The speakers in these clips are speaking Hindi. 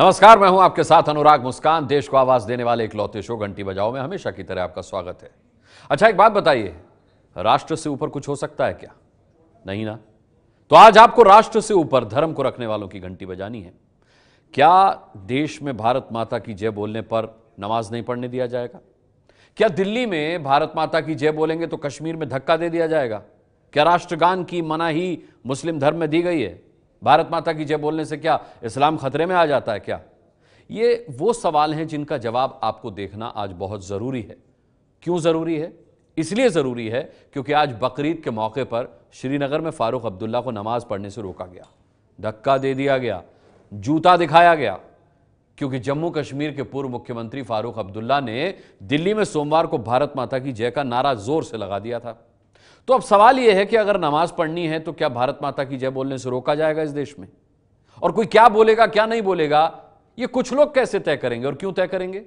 नमस्कार, मैं हूं आपके साथ अनुराग मुस्कान। देश को आवाज देने वाले इकलौते शो घंटी बजाओ में हमेशा की तरह आपका स्वागत है। अच्छा, एक बात बताइए, राष्ट्र से ऊपर कुछ हो सकता है क्या? नहीं ना। तो आज आपको राष्ट्र से ऊपर धर्म को रखने वालों की घंटी बजानी है। क्या देश में भारत माता की जय बोलने पर नमाज नहीं पढ़ने दिया जाएगा? क्या दिल्ली में भारत माता की जय बोलेंगे तो कश्मीर में धक्का दे दिया जाएगा? क्या राष्ट्रगान की मनाही मुस्लिम धर्म में दी गई है? भारत माता की जय बोलने से क्या इस्लाम खतरे में आ जाता है क्या? ये वो सवाल हैं जिनका जवाब आपको देखना आज बहुत जरूरी है। क्यों जरूरी है? इसलिए जरूरी है क्योंकि आज बकरीद के मौके पर श्रीनगर में फारूक अब्दुल्ला को नमाज पढ़ने से रोका गया, धक्का दे दिया गया, जूता दिखाया गया, क्योंकि जम्मू कश्मीर के पूर्व मुख्यमंत्री फारूक अब्दुल्ला ने दिल्ली में सोमवार को भारत माता की जय का नारा जोर से लगा दिया था। तो अब सवाल यह है कि अगर नमाज पढ़नी है तो क्या भारत माता की जय बोलने से रोका जाएगा इस देश में? और कोई क्या बोलेगा क्या नहीं बोलेगा, ये कुछ लोग कैसे तय करेंगे और क्यों तय करेंगे?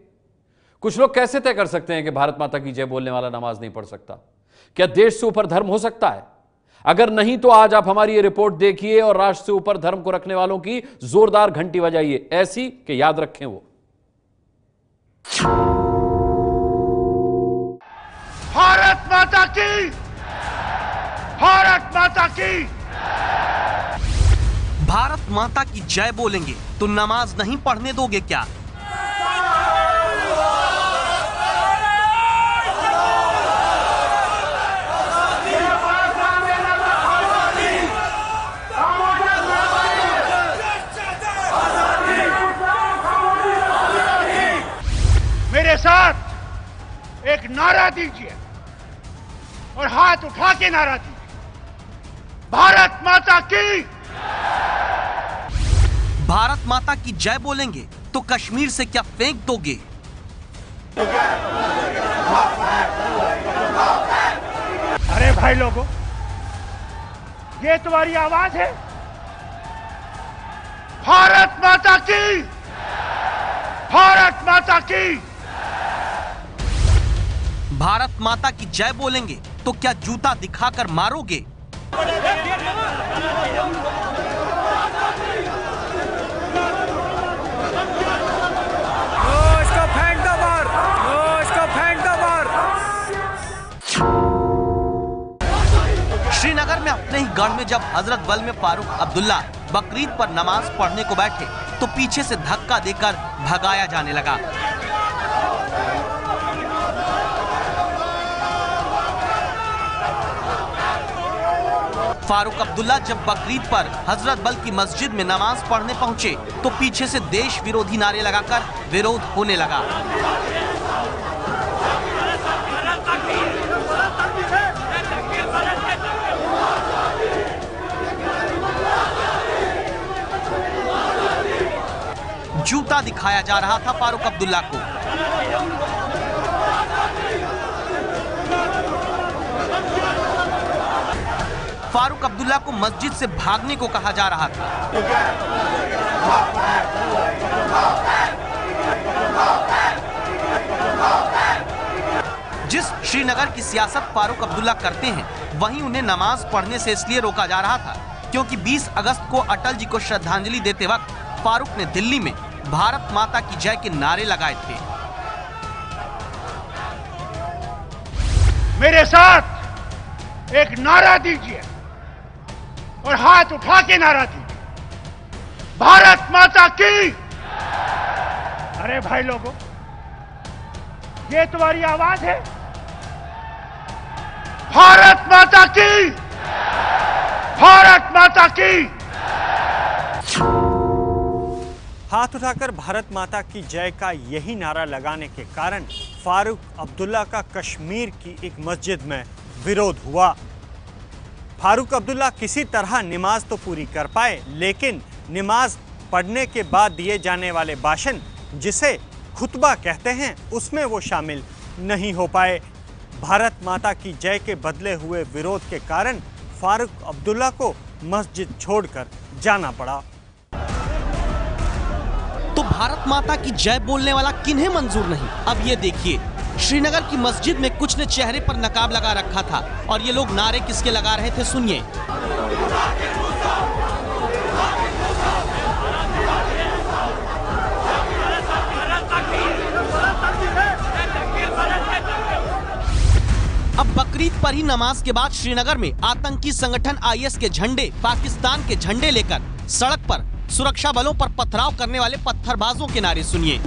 कुछ लोग कैसे तय कर सकते हैं कि भारत माता की जय बोलने वाला नमाज नहीं पढ़ सकता? क्या देश से ऊपर धर्म हो सकता है? अगर नहीं तो आज आप हमारी ये रिपोर्ट देखिए और राष्ट्र से ऊपर धर्म को रखने वालों की जोरदार घंटी बजाइए, ऐसी कि याद रखें वो। भारत माता की, भारत माता की, भारत माता की जय बोलेंगे तो नमाज नहीं पढ़ने दोगे क्या? मेरे साथ एक नारा दीजिए और हाथ उठा के नारा दीजिए, भारत माता की। भारत माता की जय बोलेंगे तो कश्मीर से क्या फेंक दोगे? अरे भाई लोगों, ये तुम्हारी आवाज है? भारत माता की, भारत माता की। भारत माता की जय बोलेंगे तो क्या जूता दिखाकर मारोगे? इसको फेंक दो बाहर, इसको फेंक दो बाहर। श्रीनगर में अपने ही गढ़ में जब हजरत बल में फारूक अब्दुल्ला बकरीद पर नमाज पढ़ने को बैठे तो पीछे से धक्का देकर भगाया जाने लगा। फारूक अब्दुल्ला जब बकरीद पर हजरत बल की मस्जिद में नमाज पढ़ने पहुंचे तो पीछे से देश विरोधी नारे लगाकर विरोध होने लगा। जूता दिखाया जा रहा था फारूक अब्दुल्ला को। फारूक अब्दुल्ला को मस्जिद से भागने को कहा जा रहा था। जिस श्रीनगर की सियासत फारूक अब्दुल्ला करते हैं, वहीं उन्हें नमाज पढ़ने से इसलिए रोका जा रहा था क्योंकि 20 अगस्त को अटल जी को श्रद्धांजलि देते वक्त फारूक ने दिल्ली में भारत माता की जय के नारे लगाए थे। मेरे साथ एक नारा दीजिए और हाथ उठा के नारा दीजिए, भारत माता की। अरे भाई लोगों, ये तुम्हारी आवाज है? भारत माता की, भारत माता की। हाथ उठाकर भारत माता की जय का यही नारा लगाने के कारण फारूक अब्दुल्ला का कश्मीर की एक मस्जिद में विरोध हुआ। फारूक अब्दुल्ला किसी तरह नमाज तो पूरी कर पाए, लेकिन नमाज पढ़ने के बाद दिए जाने वाले भाषण, जिसे खुतबा कहते हैं, उसमें वो शामिल नहीं हो पाए। भारत माता की जय के बदले हुए विरोध के कारण फारूक अब्दुल्ला को मस्जिद छोड़कर जाना पड़ा। तो भारत माता की जय बोलने वाला किन्हें मंजूर नहीं? अब ये देखिए, श्रीनगर की मस्जिद में कुछ ने चेहरे पर नकाब लगा रखा था और ये लोग नारे किसके लगा रहे थे, सुनिए। बकरीद पर ही नमाज के बाद श्रीनगर में आतंकी संगठन IS के झंडे, पाकिस्तान के झंडे लेकर सड़क पर सुरक्षा बलों पर पथराव करने वाले पत्थरबाजों के नारे सुनिए।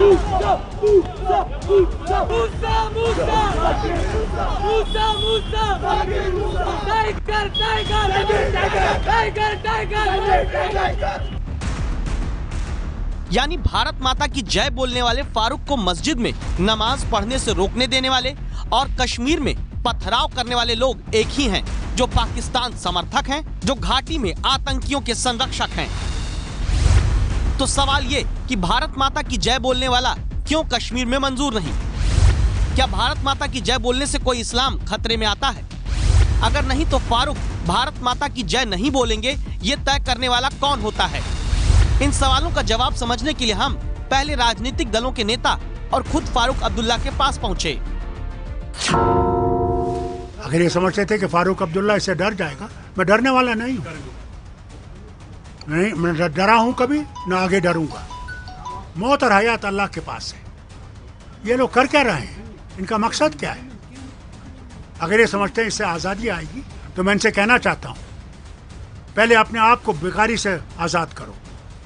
यानी भारत माता की जय बोलने वाले फारूक को मस्जिद में नमाज पढ़ने से रोकने देने वाले और कश्मीर में पथराव करने वाले लोग एक ही हैं, जो पाकिस्तान समर्थक हैं, जो घाटी में आतंकियों के संरक्षक हैं। तो सवाल ये कि भारत माता की जय बोलने वाला क्यों कश्मीर में मंजूर नहीं? क्या भारत माता की जय बोलने से कोई इस्लाम खतरे में आता है? अगर नहीं तो फारूक भारत माता की जय नहीं बोलेंगे, ये तय करने वाला कौन होता है? इन सवालों का जवाब समझने के लिए हम पहले राजनीतिक दलों के नेता और खुद फारूक अब्दुल्ला के पास पहुंचे। अगर ये समझते थे कि फारूक अब्दुल्ला इससे डर जाएगा, मैं डरने वाला नहीं हूँ। नहीं, मैं डरा हूँ कभी न आगे डरूंगा। मौत और हयात अल्लाह के पास है। ये लोग कर क्या रहे हैं? इनका मकसद क्या है? अगर ये समझते हैं इससे आज़ादी आएगी, तो मैं इनसे कहना चाहता हूँ, पहले अपने आप को बेकारी से आज़ाद करो,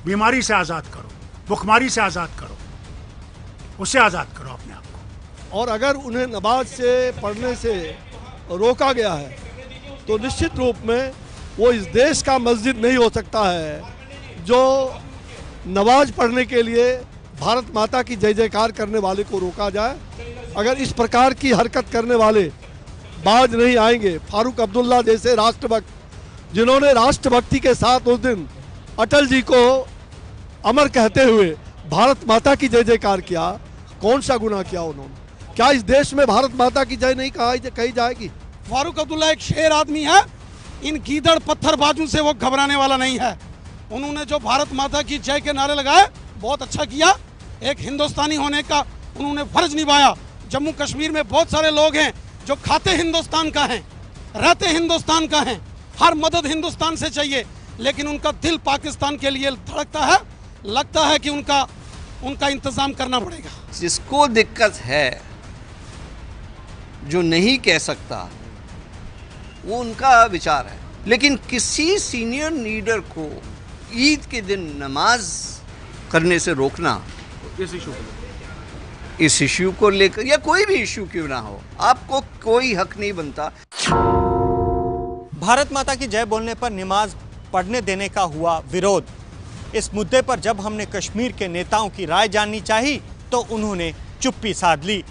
बीमारी से आज़ाद करो, भुखमारी से आज़ाद करो, उससे आज़ाद करो अपने आप को। और अगर उन्हें नमाज से पढ़ने से रोका गया है तो निश्चित रूप में वो इस देश का मस्जिद नहीं हो सकता है जो नमाज पढ़ने के लिए भारत माता की जय जयकार करने वाले को रोका जाए। अगर इस प्रकार की हरकत करने वाले बाज नहीं आएंगे, फारूक अब्दुल्ला जैसे राष्ट्रभक्त जिन्होंने राष्ट्रभक्ति के साथ उस दिन अटल जी को अमर कहते हुए भारत माता की जय जयकार किया, कौन सा गुनाह किया उन्होंने? क्या इस देश में भारत माता की जय नहीं कही जाएगी? फारूक अब्दुल्ला एक शेर आदमी है, इन गीदड़ पत्थरबाजों से वो घबराने वाला नहीं है। उन्होंने जो भारत माता की जय के नारे लगाए, बहुत अच्छा किया। एक हिंदुस्तानी होने का उन्होंने फर्ज निभाया। जम्मू कश्मीर में बहुत सारे लोग हैं जो खाते हिंदुस्तान का हैं, रहते हिंदुस्तान का हैं, हर मदद हिंदुस्तान से चाहिए, लेकिन उनका दिल पाकिस्तान के लिए धड़कता है। लगता है कि उनका इंतजाम करना पड़ेगा। जिसको दिक्कत है, जो नहीं कह सकता, वो उनका विचार है, लेकिन किसी सीनियर लीडर को ईद के दिन नमाज करने से रोकना, इस इशू को लेकर या कोई भी इशू क्यों ना हो, आपको कोई हक नहीं बनता। भारत माता की जय बोलने पर नमाज पढ़ने देने का हुआ विरोध। इस मुद्दे पर जब हमने कश्मीर के नेताओं की राय जाननी चाही तो उन्होंने चुप्पी साध ली।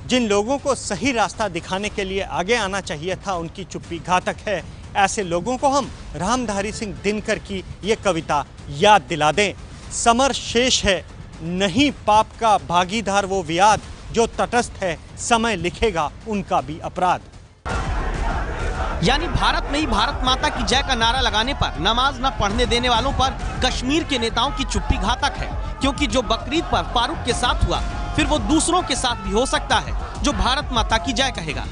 जिन लोगों को सही रास्ता दिखाने के लिए आगे आना चाहिए था, उनकी चुप्पी घातक है। ऐसे लोगों को हम रामधारी सिंह दिनकर की ये कविता याद दिला दें। समर शेष है नहीं पाप का भागीदार वो वियाद, जो तटस्थ है समय लिखेगा उनका भी अपराध। यानी भारत में ही भारत माता की जय का नारा लगाने पर, नमाज न पढ़ने देने वालों पर कश्मीर के नेताओं की चुप्पी घातक है, क्योंकि जो बकरीद पर फारूक के साथ हुआ, फिर वो दूसरों के साथ भी हो सकता है जो भारत माता की जय कहेगा।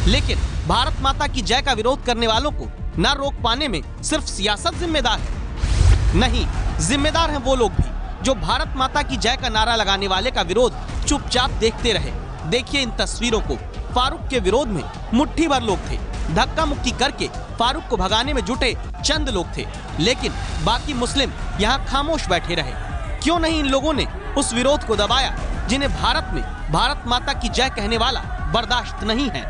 लेकिन भारत माता की जय का विरोध करने वालों को न रोक पाने में सिर्फ सियासत जिम्मेदार है, नहीं, जिम्मेदार हैं वो लोग भी जो भारत माता की जय का नारा लगाने वाले का विरोध चुपचाप देखते रहे। देखिए इन तस्वीरों को। फारूक के विरोध में मुट्ठी भर लोग थे, धक्का मुक्की करके फारूक को भगाने में जुटे चंद लोग थे, लेकिन बाकी मुस्लिम यहाँ खामोश बैठे रहे। क्यों नहीं इन लोगों ने उस विरोध को दबाया जिन्हें भारत में भारत माता की जय कहने वाला बर्दाश्त नहीं है।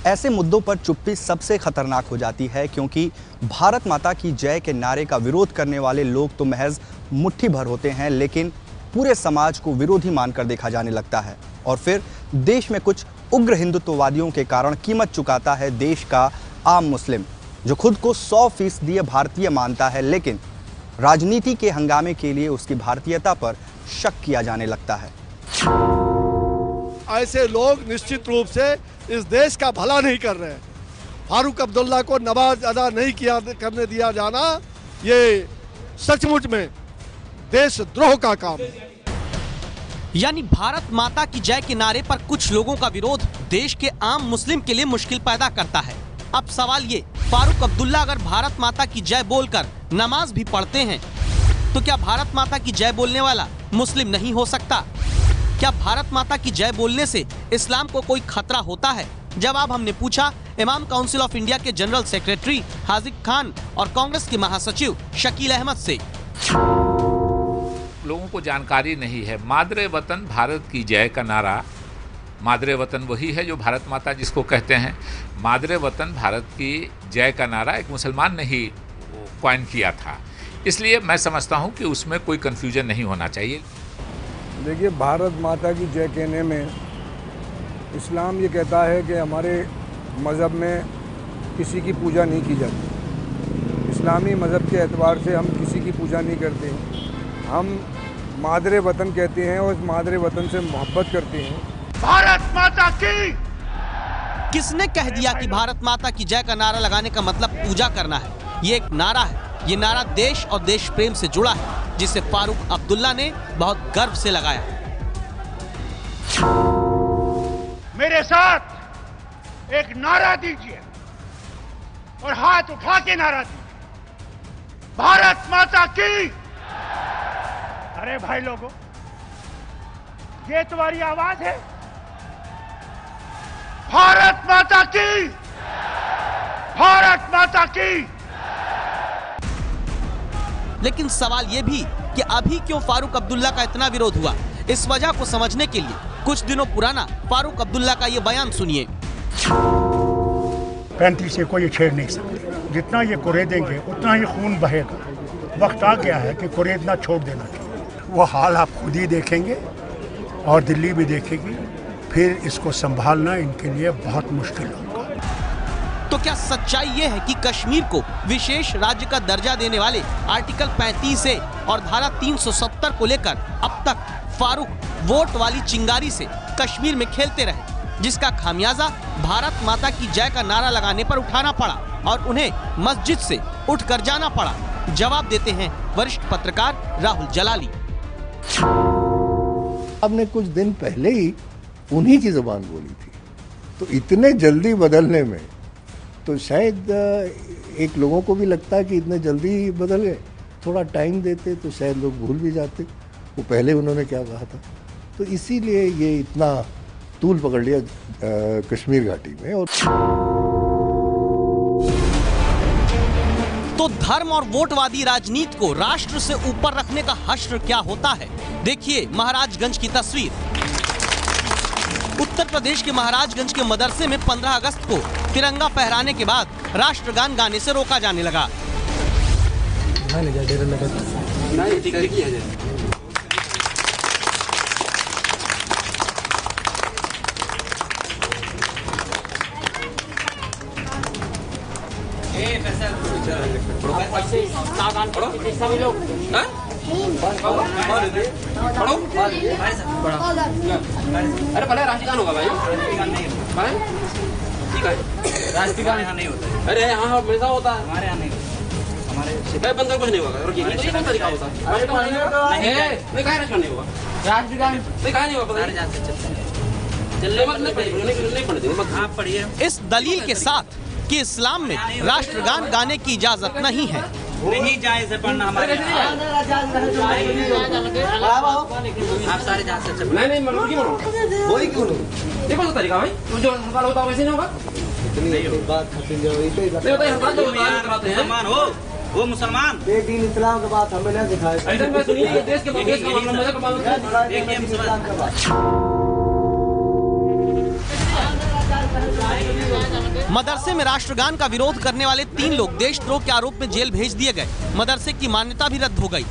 ऐसे मुद्दों पर चुप्पी सबसे खतरनाक हो जाती है, क्योंकि भारत माता की जय के नारे का विरोध करने वाले लोग तो महज मुट्ठी भर होते हैं, लेकिन पूरे समाज को विरोधी मानकर देखा जाने लगता है। और फिर देश में कुछ उग्र हिंदुत्ववादियों के कारण कीमत चुकाता है देश का आम मुस्लिम, जो खुद को 100% भारतीय मानता है, लेकिन राजनीति के हंगामे के लिए उसकी भारतीयता पर शक किया जाने लगता है। ऐसे लोग निश्चित रूप से इस देश का भला नहीं कर रहे हैं। फारूक अब्दुल्ला को नमाज अदा नहीं करने दिया जाना, ये सचमुच में देशद्रोह का काम है। यानी भारत माता की जय के नारे पर कुछ लोगों का विरोध देश के आम मुस्लिम के लिए मुश्किल पैदा करता है। अब सवाल ये, फारूक अब्दुल्ला अगर भारत माता की जय बोलकर नमाज भी पढ़ते हैं, तो क्या भारत माता की जय बोलने वाला मुस्लिम नहीं हो सकता? क्या भारत माता की जय बोलने से इस्लाम को कोई खतरा होता है? जवाब हमने पूछा इमाम काउंसिल ऑफ इंडिया के जनरल सेक्रेटरी हाजिक खान और कांग्रेस के महासचिव शकील अहमद से। लोगों को जानकारी नहीं है। मादरे वतन भारत की जय का नारा, मादरे वतन वही है जो भारत माता जिसको कहते हैं। मादरे वतन भारत की जय का नारा एक मुसलमान ने ही कॉइन किया था, इसलिए मैं समझता हूं कि उसमें कोई कन्फ्यूजन नहीं होना चाहिए। देखिए, भारत माता की जय कहने में इस्लाम ये कहता है कि हमारे मज़हब में किसी की पूजा नहीं की जाती। इस्लामी मज़हब के एतबार से हम किसी की पूजा नहीं करते हैं। हम मादरे वतन कहते हैं और इस मादरे वतन से मोहब्बत करते हैं। भारत माता की। किसने कह दिया कि भारत माता की जय का नारा लगाने का मतलब पूजा करना है? ये एक नारा है। ये नारा देश और देश प्रेम से जुड़ा है, जिसे फारूक अब्दुल्ला ने बहुत गर्व से लगाया। मेरे साथ एक नारा दीजिए और हाथ उठा के नारा दीजिए, भारत माता की। अरे भाई लोगों, ये तुम्हारी आवाज है? भारत माता की, भारत माता की। लेकिन सवाल ये भी कि अभी क्यों फारूक अब्दुल्ला का इतना विरोध हुआ? इस वजह को समझने के लिए कुछ दिनों पुराना फारूक अब्दुल्ला का ये बयान सुनिए। 35 को ये छेड़ नहीं सकते। जितना ये कुरेदेंगे उतना ही खून बहेगा। वक्त आ गया है कि कुरेदना छोड़ देना चाहिए। वो हाल आप खुद ही देखेंगे और दिल्ली भी देखेगी। फिर इसको संभालना इनके लिए बहुत मुश्किल होगा। तो क्या सच्चाई ये है कि कश्मीर को विशेष राज्य का दर्जा देने वाले आर्टिकल 35A और धारा 370 को लेकर अब तक फारूक वोट वाली चिंगारी से कश्मीर में खेलते रहे, जिसका खामियाजा भारत माता की जय का नारा लगाने पर उठाना पड़ा और उन्हें मस्जिद से उठकर जाना पड़ा? जवाब देते हैं वरिष्ठ पत्रकार राहुल जलाली। आपने कुछ दिन पहले ही उन्हीं की जुबान बोली थी, तो इतने जल्दी बदलने में तो शायद एक लोगों को भी लगता है कि इतने जल्दी बदल गए। थोड़ा टाइम देते तो शायद लोग भूल भी जाते वो पहले उन्होंने क्या कहा था। तो इसीलिए ये इतना तूल पकड़ लिया कश्मीर घाटी में। और तो धर्म और वोटवादी राजनीति को राष्ट्र से ऊपर रखने का हश्र क्या होता है? देखिए महाराजगंज की तस्वीर। उत्तर प्रदेश के महाराजगंज के मदरसे में 15 अगस्त को तिरंगा फहराने के बाद राष्ट्रगान गाने से रोका जाने लगा। अरे पहले राष्ट्रगान होगा भाई। ठीक है, राष्ट्रगान यहाँ नहीं होता है। अरे यहाँ हमेशा होता है, हमारे यहाँ नहीं होता। हमारे बंदर कुछ नहीं होगा। नहीं कौन तरीका होता है? नहीं कहा राष्ट्रगान नहीं होगा। राष्ट्रगान नहीं कहा नहीं होगा। नहीं पढ़ते आप पढ़िए। इस दलील के साथ कि इस्लाम में राष्ट्रगान गाने की इजाजत नहीं है। नहीं जायज है पढ़ना हमारे यहाँ। आप सारे जा सकते। नहीं मनो क्यों मनो? वही क्यों नहीं? देखो तो तरीका भाई, जो हड़ताल होता है वैसे नहीं होगा। मुसलमान हो वो मुसलमान। एक दिन इस्लाम के बात हमें नहीं दिखाया। सुनिए देश के मदरसे में राष्ट्रगान का विरोध करने वाले 3 लोग देशद्रोह के आरोप में जेल भेज दिए गए। मदरसे की मान्यता भी रद्द हो गई।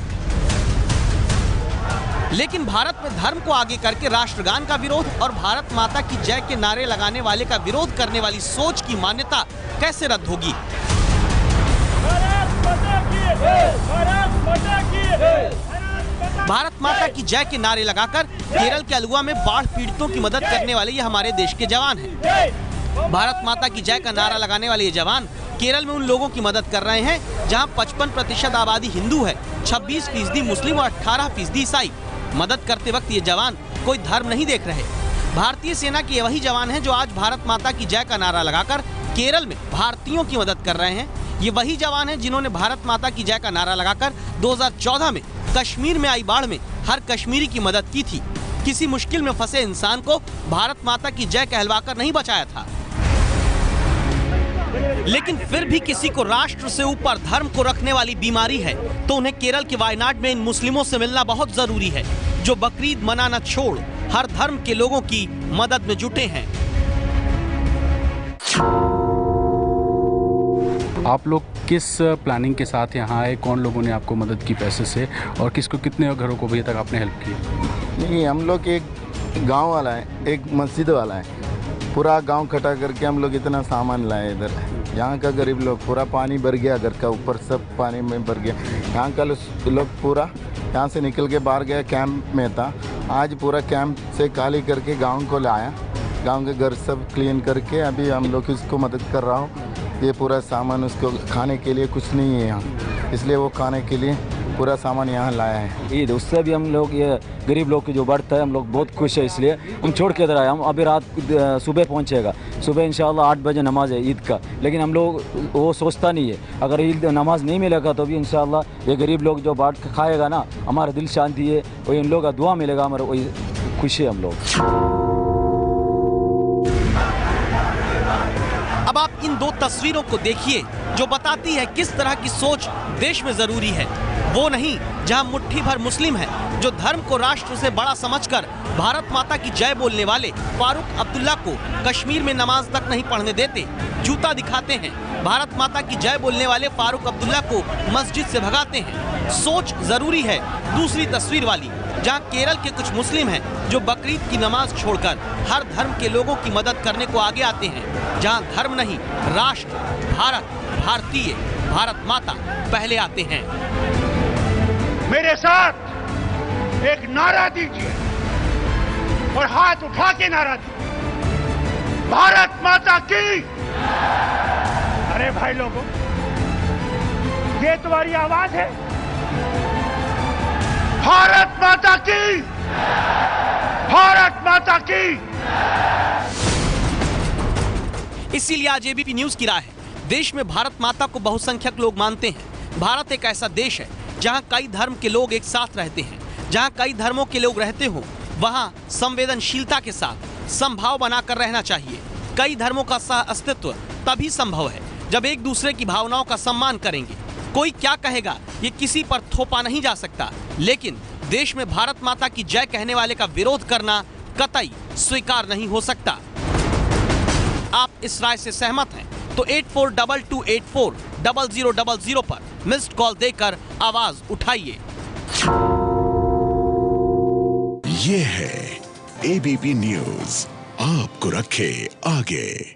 लेकिन भारत में धर्म को आगे करके राष्ट्रगान का विरोध और भारत माता की जय के नारे लगाने वाले का विरोध करने वाली सोच की मान्यता कैसे रद्द होगी? भारत माता की जय के नारे लगाकर केरल के अलुवा में बाढ़ पीड़ितों की मदद करने वाले ये हमारे देश के जवान हैं। भारत माता की जय का नारा लगाने वाले ये जवान केरल में उन लोगों की मदद कर रहे हैं जहां 55% आबादी हिंदू है, 26% मुस्लिम और 18% ईसाई। मदद करते वक्त ये जवान कोई धर्म नहीं देख रहे। भारतीय सेना के वही जवान हैं जो आज भारत माता की जय का नारा लगाकर केरल में भारतीयों की मदद कर रहे हैं। ये वही जवान हैं जिन्होंने भारत माता की जय का नारा लगाकर 2014 में कश्मीर में आई बाढ़ में हर कश्मीरी की मदद की थी। किसी मुश्किल में फंसे इंसान को भारत माता की जय कहलवाकर नहीं बचाया था। लेकिन फिर भी किसी को राष्ट्र से ऊपर धर्म को रखने वाली बीमारी है तो उन्हें केरल के वायनाड में इन मुस्लिमों से मिलना बहुत जरूरी है, जो बकरीद मनाना छोड़ हर धर्म के लोगों की मदद में जुटे हैं। आप लोग किस प्लानिंग के साथ यहाँ आए? कौन लोगों ने आपको मदद की पैसे से, और किसको कितने घरों को अभी तक आपने हेल्प की? नहीं, हम लोग एक गांव वाला है, एक मस्जिद वाला है, पूरा गांव इकट्ठा करके हम लोग इतना सामान लाए इधर। यहाँ का गरीब लोग पूरा पानी भर गया, घर का ऊपर सब पानी में भर गया। यहाँ का लोग पूरा यहाँ से निकल के बाहर गया, कैंप में था। आज पूरा कैंप से खाली करके गाँव को लाया, गाँव के घर सब क्लीन करके अभी हम लोग इसको मदद कर रहा हूँ। ये पूरा सामान उसको खाने के लिए कुछ नहीं है यहाँ, इसलिए वो खाने के लिए पूरा सामान यहाँ लाया है। ईद उससे भी हम लोग ये गरीब लोग की जो बढ़ता है, हम लोग बहुत खुश है, इसलिए हम छोड़ के इधर आए। हम अभी रात सुबह पहुँचेगा, सुबह इंशाल्लाह 8 बजे नमाज है ईद का, लेकिन हम लोग वो सोचता नहीं है, अगर ईद नमाज नहीं मिलेगा तो भी इंशाल्लाह ये गरीब लोग जो बांट खाएगा ना, हमारा दिल शांति है, वही इन लोगों का दुआ मिलेगा, हमारा वही खुशी है हम लोग। अब आप इन दो तस्वीरों को देखिए जो बताती है किस तरह की सोच देश में जरूरी है। वो नहीं जहां मुट्ठी भर मुस्लिम है जो धर्म को राष्ट्र से बड़ा समझकर भारत माता की जय बोलने वाले फारूक अब्दुल्ला को कश्मीर में नमाज तक नहीं पढ़ने देते, जूता दिखाते हैं। भारत माता की जय बोलने वाले फारूक अब्दुल्ला को मस्जिद से भगाते हैं। सोच जरूरी है दूसरी तस्वीर वाली, जहां केरल के कुछ मुस्लिम हैं जो बकरीद की नमाज छोड़कर हर धर्म के लोगों की मदद करने को आगे आते हैं। जहां धर्म नहीं, राष्ट्र, भारत, भारतीय, भारत माता पहले आते हैं। मेरे साथ एक नारा दीजिए और हाथ उठा के नारा दीजिए, भारत माता की। अरे भाई लोगों, ये तुम्हारी आवाज है? भारत माता की, भारत माता की। इसीलिए आज एबीपी न्यूज की राय है, देश में भारत माता को बहुसंख्यक लोग मानते हैं। भारत एक ऐसा देश है जहां कई धर्म के लोग एक साथ रहते हैं। जहां कई धर्मों के लोग रहते हो वहां संवेदनशीलता के साथ समभाव बनाकर रहना चाहिए। कई धर्मों का सह अस्तित्व तभी संभव है जब एक दूसरे की भावनाओं का सम्मान करेंगे। कोई क्या कहेगा ये किसी पर थोपा नहीं जा सकता, लेकिन देश में भारत माता की जय कहने वाले का विरोध करना कतई स्वीकार नहीं हो सकता। आप इस राय से सहमत हैं तो 8422840000 पर मिस्ड कॉल देकर आवाज उठाइए। ये है एबीपी न्यूज, आपको रखे आगे।